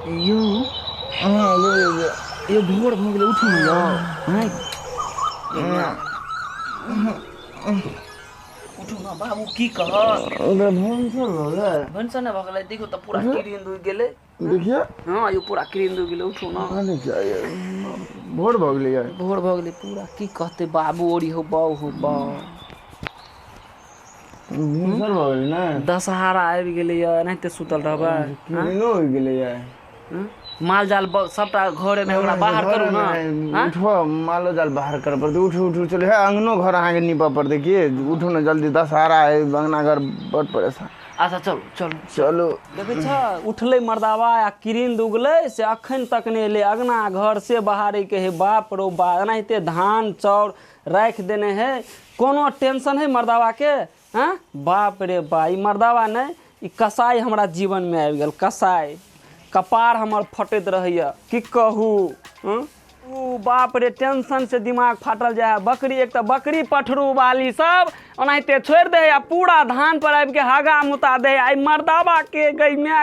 यो यो भोर भऽ गेलै उठू ने यौ उठू ना बाबू की कहत भंसर भऽ गेलै भनसा न भऽ गेलै देखो तऽ पूरा किरिन दुइ गेलै देखिए हाँ यो पूरा किरिन दुइ गेलै उठू ना भोर भऽ गेलै यार भोर भऽ गेलै पूरा की कहते बाबू ओरी हो बाऊ भंसर भऽ गेलै ना दशहरा आबि गेलै या एनाहिते सुतल रहबै किरिनो हो गेलै यार माल जाल सबटा घरे में ओकरा बाहर करू ना उठो मालो जाल बाहर कर पड़ते उठू चलो है अंगनो घर अहाँ के नीपा पड़ते की उठू ना जल्दी दशहरा है अंगना घर बड़ परेशान अच्छा चलो देखै छ उठलै मर्दावा आ किरिन दुगलै से अखन तक नहीं एलै अगना घर से बाहर के हे बाप रो बा एनाहिते धान चाउर राख देने है कोनो टेंशन है मर्दावा के हाँ बाप रे बा ई मर्दावा नहीं ई कसाई हमरा जीवन में आबि गेल कसाई कपार हमर फटैत रहैया की कहू बाप रे टेंशन से दिमाग फाटल जाए बकरी एक तो बकरी पठरू वाली सब ओनाहिते छोड़ दे आ पूरा धान पर आबि के हागा मुता दे आई मर्दावा के गई मैं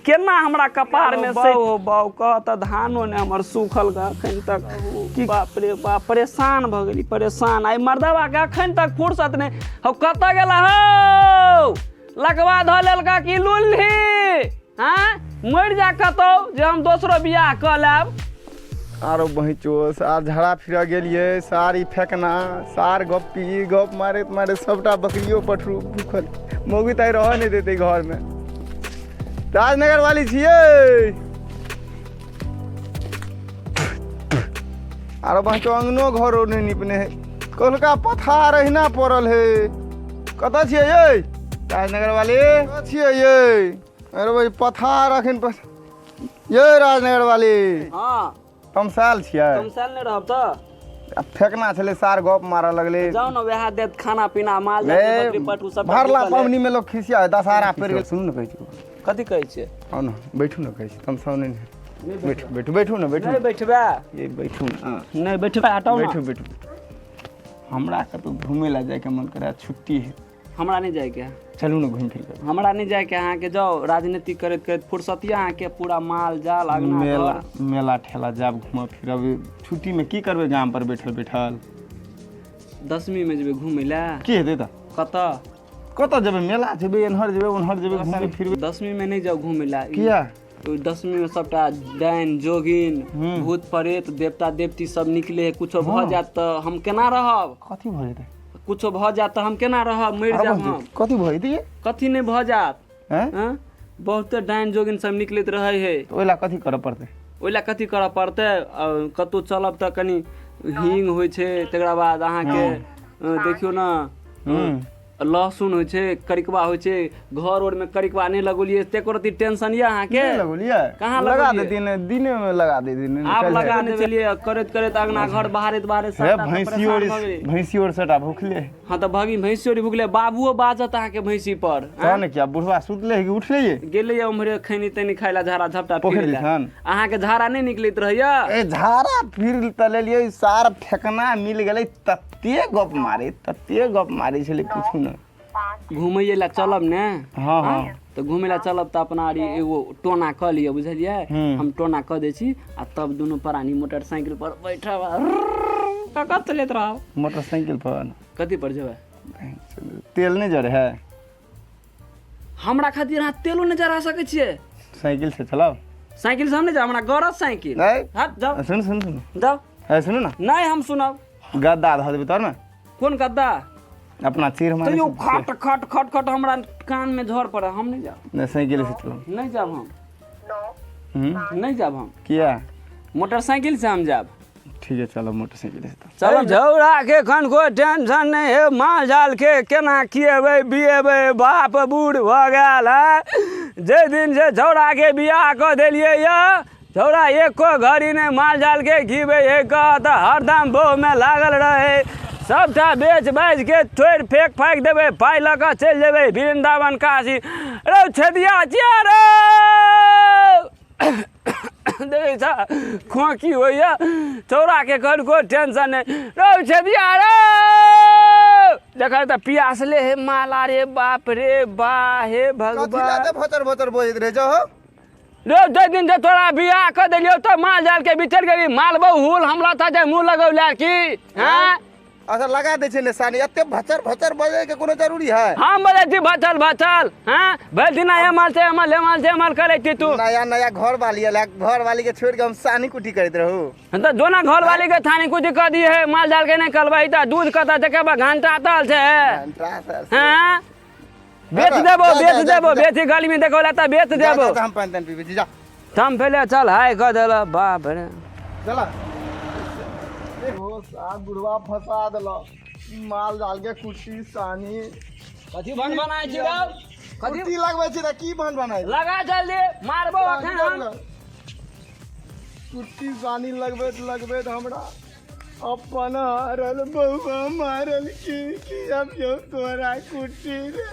केना हमरा कपार में से बाऊ कह त धानो ने हमर सूखल अखन तक की बाप रे बाप परेशान भ गेली परेशान आई मर्दावा के अखन तक फुर्सत नहीं हो कत गेला हो लकवा ध लेलका की लुल्ही हाँ मर जा कतौ जे हम दोसरो बियाह क लेब आरो बहिचो सार झड़ा फिर गेलिए सारी फेकना सार गप मारे सबटा बकरियों पठरू भूखल मौगी ताई रह नहीं देते घर में राजनगर वाली छिए आरो बहिचो अंगनो घरो नहीं निपने है कोलका पथार अहिना पड़ल है कत छिए ये राजनगर वाली छिए ये अरे भाई पथार अखन ये राजनगर वाली हाँ तमसाल छियै तमसाल नहीं रहब त फेकना छले सार गप मारा लगले जाओ ना वह देत खाना पीना माल जाल बकरी पटू सब भरला पवनी में लोग खिसिया है दशहरा पेर गेल सुन न कहै छी कथि कहै छै आओ ना बैठू ना कहै छी तमसाउ नहीं बैठू ना बैठू नहीं बैठबे ये बैठू ना नहीं बैठबे हटाओ ना बैठू हमरा कतौ घूमे ला जाए के मन करे छुट्टी है हमरा नहीं जाए के चलू ना घूम फिर के हमरा नहीं जाए के अहाँ के जाओ राजनीति करत फुर्सतिया अहाँ के पूरा माल जाल अगना मेला ठेला जाब घूम फिर अब छुट्टी में की करबे गांव पर बैठल 10वीं में जेबे घूमे ला की हेतै त कत जेबे मेला जेबे एनहर जेबे घूमे फिरबे 10वीं में नहीं जाओ घूमे ला किया 10वीं में सबटा डाइन जोगिन भूत प्रेत देवता देवती सब निकले है कुछो भ जात त हम केना रहब कथि भ जेतै कुछो भ जात त हम केना रहब मर जाब हम कथि भ जेतै कथि नहीं भ जात हैं बहुत डाइन जोगिन सब निकलैत रहे है ओइला कथि करऽ पड़तै ओइला कथि करऽ पड़तै कतौ चलब त कनी हींग होइ छै तकरा बाद अहाँ के देखियो ना लहसुन होइ छै करिकवा होइ छै घर और में करिकवा नहीं लगोलिए तेको रति टेंशन या अहाँ के लगोलिए कहां लगा दे दिने में लगा दे दिन आप लगा दे चलिए करत अगना घर बाहर सब भैंसी और सटा भूखले हां त भागी भैंसी और भूखले बाबूओ बाजत अहाँ के भैंसी पर जाने क्या बुढ़वा सुतले कि उठले गेले उम्हरे खैनी तैनी खाइला झाड़ा झपटा पोखरी अहाँ के झाड़ा नहीं निकलैत रहैया ए झाड़ा फिर त लेलिए सार फेकना मिल गेलै तत्ते गप मारे छले पूछू ना घूमैये ला चलब ने हां तो घूमे ला चलब त अपना एगो टोना क लियो बुझलिए हम टोना क दै छी आ तब दोनों प्राणी मोटरसाइकिल पर बैठब ककत चलैत रहब मोटरसाइकिल पर कथि पर जेबै तेल नहीं जरे है हमरा खातिर अहाँ तेलो नहीं जरा सकै छियै साइकिल से चलाओ साइकिल से हम नहीं जा हमरा गरज साइकिल हट जाओ सुन जाओ है सुनो ना नहीं हम सुनब गद्दा ध देबै तोर में कौन गद्दा अपना चीर मारे तो यो खट हमरा कान में झड़ पड़ा हम नहीं जाब नहीं साइकिल से चलो नहीं जाब हम नहीं जाब हम किया मोटरसाइकिल से हम जाब ठीक है चलो मोटरसाइकिल से चलो झौरा के खन को टेंशन नहीं है माल जाल के केना खिएबै बिएबै बाप बूढ़ भ गेल है जे दिन से झौरा के बियाह क देलिए या झौरा एको घड़ी नहीं माल जाल के खिएबै एक त हरदम बो में लागल रहे सबटा बेच बाज के छोड़ फेंक देवे पाई लगा चल जेबे वृंदावन काशी रे छदिया चिया रे देखे छ खोकी होइया चौरा के घर को टेंशन है रे छदिया रे देखा त पियासले हे माला रे बाप रे बा हे भगवान भतर भतर बोइत रे जो रे दे दिन जे तोरा बियाह कर देलियो तो माल जाल के बिचर गेली माल बहुल हमरा था जे मुंह लगौला की हैं अच्छा लगा दे छै निशानी एते भचर भचर बजे के कोनो जरूरी है हम बजे छी भचल भचल हैं भल दिन ए माल से माल करे छी तू नया नया घर वाली के छोड़ के हम सानी कुटी करत रहू तो जोना घर वाली के थानी कुछ कर दी है माल जाल के नहीं कलवाई ता दूध कता जके बा घंटा तल छे हैं बेच देबो बेची गली में देखो लाता बेच देबो हम पानी पीबे छी जा हम पहले चल हाय कर देला बाप रे चला ओ साहब बुढ़वा फंसा देला माल डाल के कुटी सानी कथी बन बनाई छी रे कुटी लगबै छी त की बन बनाई लगा जल्दी मारबो अखन हम कुटी सानी लगबैत हमरा अपन हरल बउआ मारल की अब जो तोरा कुटी रे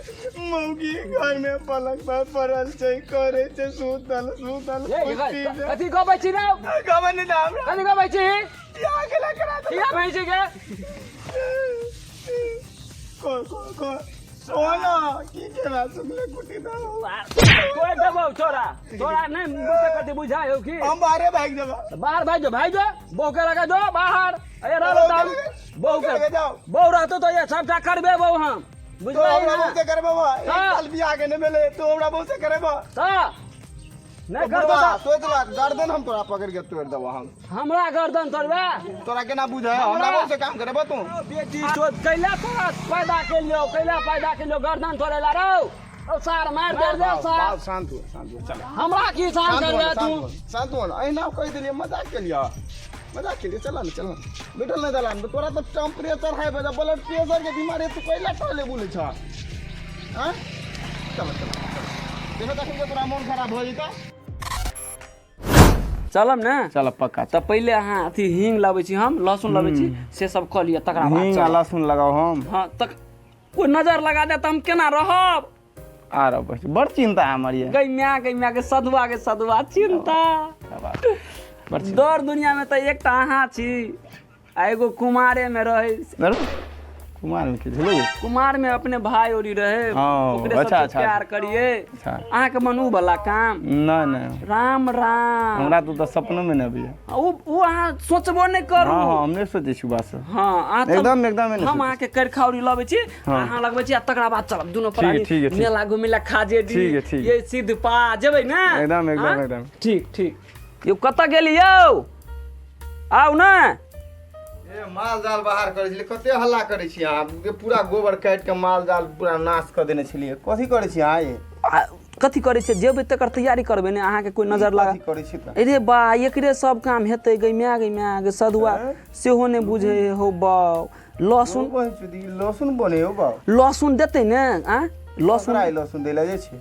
मौगी घर में पलक पर पड़ल छै करे छै सुतल कुटी रे कथी कहबै छी रे गवन नाम कथी कहबै छी क्या गेला करा दे क्या कहै छी के को सोना की केला सुगले कुटी दा कोई देबो छोरा नहीं मुझे कथी बुझायो की हम बाहर भाग जेबा बाहर भाई जो बहू के लगा दो बाहर अरे रहलो त बहू रहतो तो ये सबटा करबे बहू हम बुझबै हमरा ना बहुत से करबे बा एक साल बियाह के ने भेले तो हमरा बहुत से करबे त नहीं करबो सोच ला गर्दन हम तोरा पकड़ के तोड़ देबो हमरा गर्दन तोड़बे तोरा केना बुझाय हमरा बहुत से काम करबे तू बेटी तो कैला पैदा के लियो गर्दन तोड़े ला रो ओ सार मार दे सार शांत हो चल हमरा की शान करबे तू शांत हो ना एना कह देलिए मजाक के लिए चल ना बैठल नहीं दलान तोरा तो टेम्परेचर हाई बजा ब्लड प्रेशर के बीमारी तू कैला टले बोले छ हां चल देखो तखन के तोरा मन खराब हो जेता चलम ना चल पक्का त पहिले अहाँ अथी हींग लाबै छी हम लहसुन लाबै छी से सब क लिया तकरा बाद हींग आ लहसुन लगाओ हम हां तक कोई नजर लगा दे त हम केना रहब आ रहा बड़ चिंता है हमारी गैम्या के सदुआ चिंता दौड़ दुनिया में तो एकटा अहाँ छी आ एगो कुमारे में रहे कुमार में कुमार में अपने भाई ओरी रहे ओकरे अच्छा सबसे प्यार करिए अहाँ के मनू वाला काम नहीं राम हमरा तो सपनों में नहीं है वो अहाँ सोचबो नहीं करू हां हमने सोचे छी बात हां एकदम हम अहाँ के करखौरी लबै छी अहाँ लगबै छी आ तकरा बाद चलब दुनो प्राणी मेला घुमिला खाजे दी ये सिद्ध पा जेबै ना एकदम ठीक यो कत गेली यौ आउ ना ए माल जाल बाहर करे छलिए कते हल्ला करे छी अहाँ पूरा गोबर काट के माल जाल पूरा नाश कर देने छलिए कथि करे छी अहाँ ये कथी करे छै जेबै तकर तैयारी करबै ने अहाँ के कोई नजर लगा करे छी त अरे बा एकरे सब काम हेतै गैम्या के सदुआ सेहो ने बुझे हो बा लहसुन बने हो बा लहसुन देतै ने आ लहसुन देला जे छै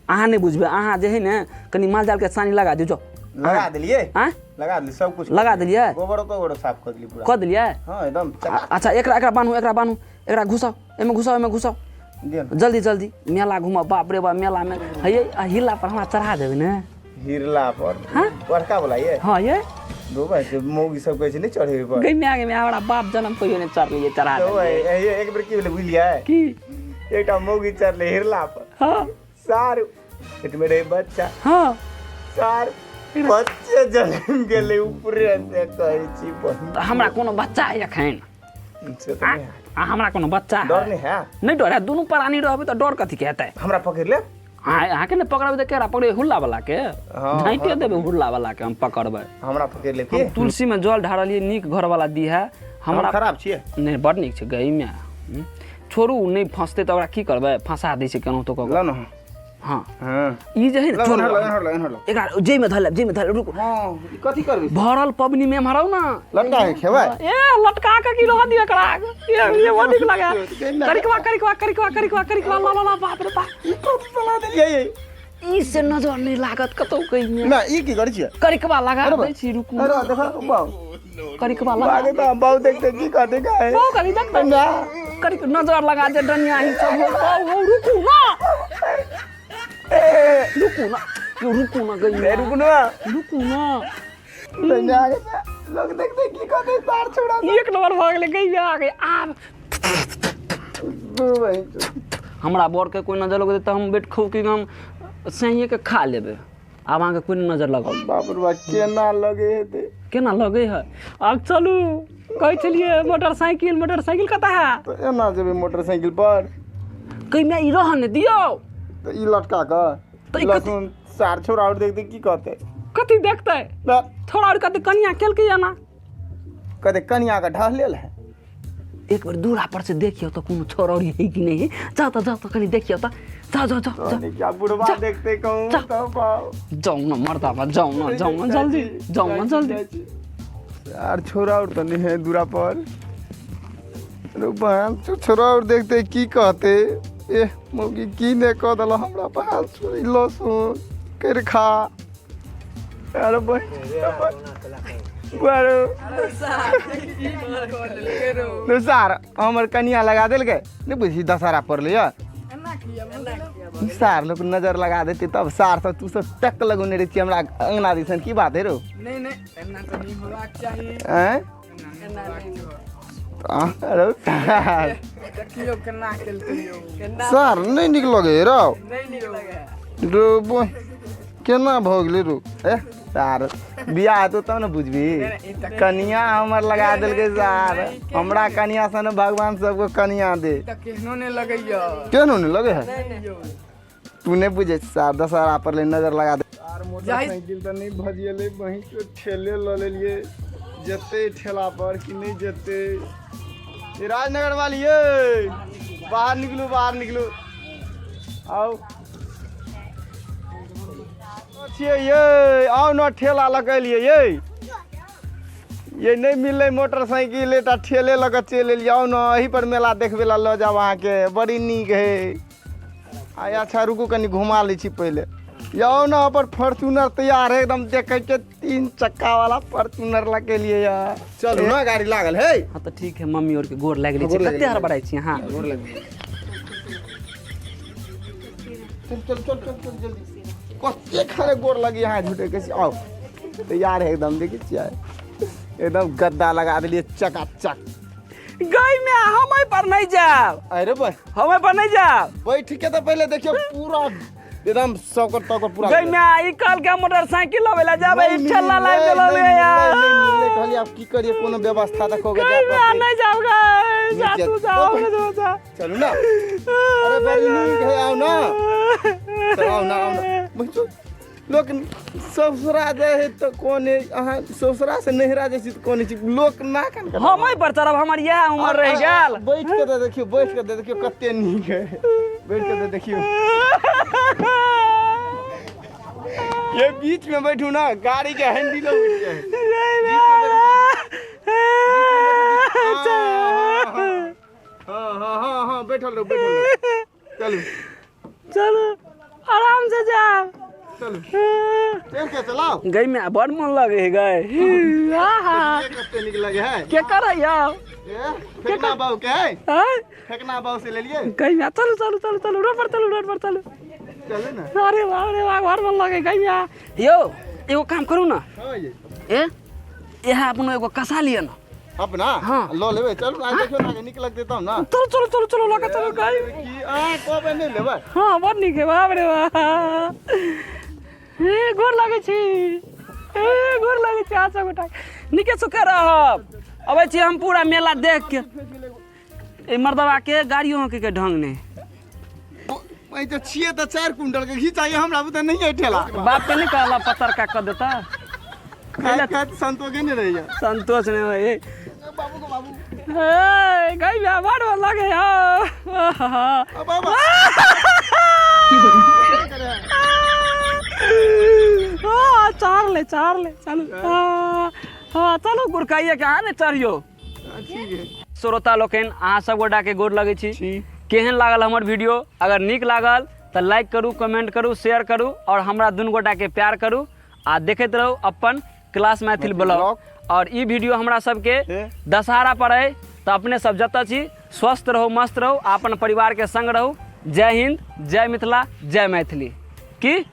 अहाँ नहीं बुझबै अहाँ जे है ने कनी माल जाल के सानी लगा दियो जो लगा दिलिए हां लगा दिली सब कुछ लगा दिलिए गोबर साफ कर दिली पूरा कर दिलिए हां एकदम अच्छा एकरा बानू एकरा घुसाओ एमे घुसाओ जल्दी मेला घुमा बाप रे बाप मेला में हे हिला पर हमरा चढ़ा देबै ने हिरला पर बड़का वाला ये हां ये दो भाई से मौगी सब कहै छै नहीं चढ़े पर गैम्या के हमरा बाप जन्म कहियो ने चढ़लिए चढ़ा दे एक बेर की भेलै बुझलिए की एकटा मौगी चढ़ले हिरला पर हां सार पेट में रहे बच्चा हां सार बच्चे जन्म गेले ऊपरे से कहै छी बहिन हमरा कोनो बच्चा है एखन से त नहीं हमरा कोनो बच्चा डर नहीं है नहीं डर है दुनू प्राणी रहबै त डर कथि के हेतै हमरा पकड़ ले अहाँ के ने पकड़बै त केरा पकड़े हुल्ला वाला के झाइटे देबै हुल्ला वाला के हम पकड़बै हमरा पकड़ ले हम तुलसी में जल ढारलिए नीक घर वाला दी है हमरा खराब छिए नहीं बड़ नीक छै गैम्या छोड़ू नहीं फंसते त ओकरा की करबै फंसा दै छै केनो तो ल न हां ई जे है ना छोड़ एगार जे में धल रुको हां कथि करबी भरल पबनी में हराउ ना लटका के खेबै ए लटका के की रह दियो एकरा ये वो निक लगा करिकवा ला बाप रे बाप बना देलिए ई से नजर नहीं लागत कतौ कहीं ना ई की करै छियै करिकवा लगा दै छी रुकू अरे देखा बाऊ करिकवा लगा आगे तो बाऊ देखते की कहते का है ओ करी देखते ना करिक नजर लगा दे डनिया ही सब हो रुकू ना रुकू ना गई रुकू ना लोग देखते की कहते तार छोड़ा एक नंबर भाग ले गई आ गई आब हमरा बोर के कोई नजर लगे त हम बेट खौ के हम सहिए के खा लेबे आब अहाँके कोई नजर लगाओ। बाप रे बा केना लगे हेते केना लगे है? आब चलू कहै छलिए मोटरसाइकिल कता है? तो एना जेबे मोटरसाइकिल पर कहीं में ई रहने दियो। तो ई लटका का तो ई लसुन सार छोरा और देखते की कहते कथी देखते? थोड़ा और कथी कनिया केल के जाना कहते कनिया का ढह लेल है। एक बार दूरा पर से देखियो तो कोनो छोरौरी है कि नहीं है। जा तो कनी देखियो तो जा क्या बुढ़वा देखते कहूं तो पाओ जाओ ना मर्दाबा जाओ ना जल्दी जाओ ना जल्दी। यार छोरा और तो नहीं है दूरा पर। बहन छोरा और देखते की कहते ए मौगी की ने कह दल हमरा बहन छोरी लसुन कर खा। अरे सार हमर कनिया लगा दिल के नहीं बुझी दशहरा पर लिया सार लोग नजर लगा देते तब सार सब तू सब टक लगोने रहती हमरा अंगना दिसन की बात है रो? नहीं एना तो नहीं होबाक चाही। हैं अरे सार देखियो केना केलकैयो सार नहीं निक लगे रो नहीं नीक लगे रो बो केना भ गेलै रो ए सार बियाह तो तब न बुझबी कनिया हमर लगा दिल के सार हमरा कनिया सन भगवान सबको कनिया दे त केहनो ने लगैयो केहनो नहीं लगे है तू नहीं बुझे सार दशहरा पर ले नजर लगा दे। यार मोटरसाइकिल तो नहीं भजिएले वहीं तो ठेले ल लेलिए जते ठेला पर कि नहीं जते ये राजनगर वाली ये बाहर निकलो आओ छिए ये आओ न ठेला लगेलिए ये नहीं मिले मोटरसाइकिल एटा ठेले लग चल एलिए आओ न यही पर मेला देखबे ला ल जाब अहाँ के बड़ी नीक है। आया अच्छा रुकू कनी घुमा ली छी पहले आओ न पर फॉर्च्यूनर तैयार है एकदम देखे के 3 चक्का वाला फॉर्च्यूनर लगे लिए यार चलो ना गाड़ी लागल है। हाँ तो ठीक है मम्मी और के गोर लाग ली कते हर बड़ाई छी। हाँ गोर लग चल जल्दी कते खाने गोर लगी यहाँ झूठे कैसे आओ तैयार है एकदम देखी छिया एकदम गद्दा लगा दिलिए चकाचक। गई में हम पर नहीं जाओ। अरे भाई हम पर नहीं जाओ बैठ के तो पहले देखियो पूरा एकदम सौकर तौकर पूरा गई में आई कल के मोटरसाइकिल लेवेला जाबे ई ठेला लाग गेलो ले यार नहीं कहली आप की करिए कोनो व्यवस्था देखोगे गई में नहीं जाऊंगा जा तू जाओ जा चलो ना अरे बड़ी नीक है आओ ना चलो आओ ना बच्चों लोग ससुरा जाए है तो कोने अहाँ ससुरा से नहरा जैसी तो कोने चीज लोग ना कन हम पर चढ़ब हमर यह उम्र रह गेल। बैठ के देखियो कते नीक है बैठ के देखियो ये बीच में बैठू ना गाड़ी के हैंडल उठ जाए हाँ बैठल रहो चलो आराम से जाओ चलो के चलाओ गई में बड़ मन लगे है गए कते निक लगे है क्या कर रहा फेंकना बाऊ के है है फेंकना बाऊ से ले लिए गई में चलो रोड पर चलो चले ना अरे वाह घर मन लगे गई में यो एगो काम करू ना हां ये यहाँ अपन एगो कसा लिया ना अपना हाँ लो लेबे चलो ना देखियो ना निक लग देता हूं ना चलो लगा चलो गई की आ कोबे नहीं लेबे हाँ बड़ निक है बाप रे वाह ए गोर लागे छी आछा गोटा निके सुखे रहब अबे छी हम पूरा मेला देख के ए मर्दवा के गाड़ियों के ढंग ने मैं तो छिए तो 4 कुंटल के घी चाहिए हमरा बुते नहीं है ठेला बाप पे नहीं कहला पत्थर का कर देता पहले संतोष के नहीं रही संतोष ने होए बाबू को बाबू ए गई बा बड़ लगे अब बाबा चार ले चलो हाँ चलो गुरकाइए के आने चढ़ियो ठीक है श्रोता लोकन अहाँ सब गोटा के गोर लगे छी केहन लागल हमर वीडियो अगर नीक लागल तो लाइक करू कमेंट करू शेयर करू और हमरा दुनू गोटा के प्यार करू आ देखते रहू अपन क्लास मैथिल ब्लॉग। और ई वीडियो हमरा सबके दशहरा पर है तो अपने सब जत छी स्वस्थ रहो मस्त रहो अपन परिवार के संग रहो। जय हिंद जय मिथिला जय मैथिली की।